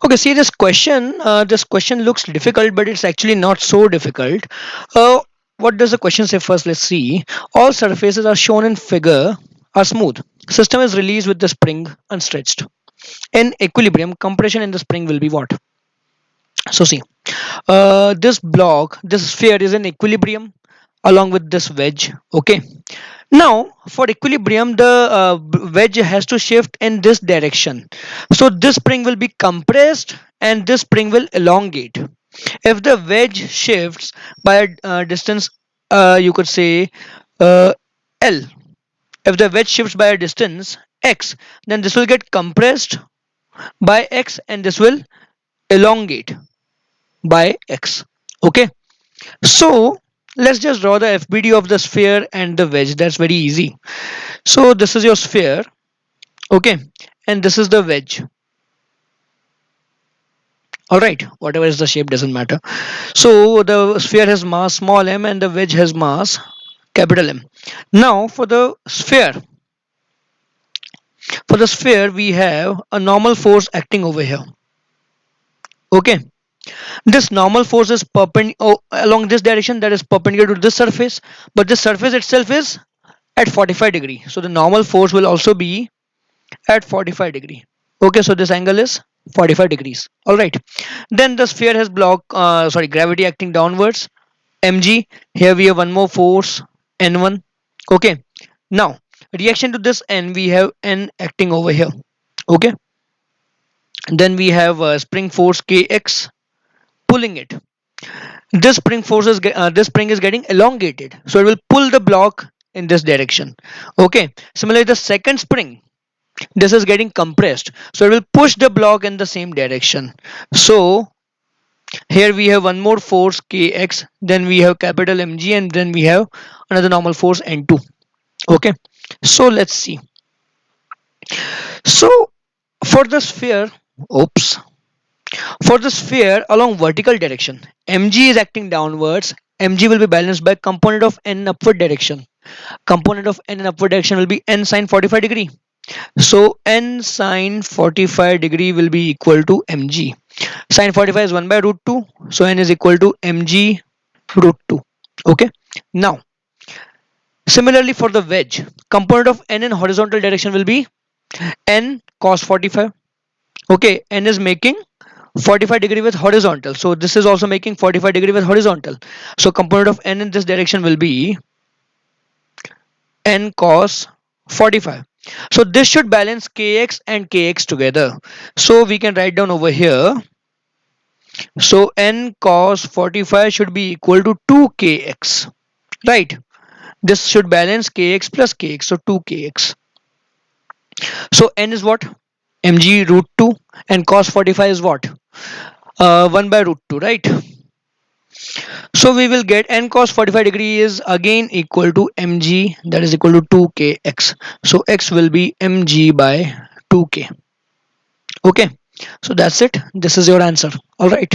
Okay, see this question. This question looks difficult, but it's actually not so difficult. Uh, what does the question say first? Let's see. All surfaces are shown in figure are smooth. System is released with the spring unstretched. In equilibrium, compression in the spring will be what? So see, this block, this sphere is in equilibrium along with this wedge. Okay. Now, for equilibrium, the wedge has to shift in this direction. So this spring will be compressed and this spring will elongate. If the wedge shifts by a distance, you could say L. If the wedge shifts by a distance x, then this will get compressed by x and this will elongate by x. Okay. So let's just draw the FBD of the sphere and the wedge. That's very easy. So this is your sphere, okay, and this is the wedge. All right, whatever is the shape doesn't matter. So the sphere has mass small m and the wedge has mass capital M. Now for the sphere we have a normal force acting over here. Okay, this normal force is perpendicular along this direction, that is perpendicular to this surface, but this surface itself is at 45 degree. So the normal force will also be at 45 degree. Okay, so this angle is 45 degrees. All right, then the sphere has gravity acting downwards, mg. Here we have one more force, n1. Okay, now reaction to this n, we have n acting over here. Okay, then we have spring force kx pulling it. This spring is getting elongated, so it will pull the block in this direction. Okay, similarly the second spring, this is getting compressed, so it will push the block in the same direction. So here we have one more force kx, then we have capital mg, and then we have another normal force n2. Okay, so let's see. So for the sphere, oops, for the sphere along vertical direction, mg is acting downwards. Mg will be balanced by component of n upward direction. Component of n in upward direction will be n sine 45 degree. So n sine 45 degree will be equal to mg. Sine 45 is 1 by root 2. So n is equal to mg root 2. Okay. Now, similarly for the wedge, component of n in horizontal direction will be n cos 45. Okay. N is making 45 degree with horizontal. So this is also making 45 degree with horizontal. So component of n in this direction will be n cos 45. So this should balance kx and kx together. So we can write down over here. So n cos 45 should be equal to 2kx. Right. This should balance kx plus kx. So 2kx. So n is what? Mg root 2, and cos 45 is what? 1 by root 2, right? So we will get n cos 45 degree is again equal to mg, that is equal to 2kx. So x will be mg by 2k. Okay, so that's it. This is your answer. All right.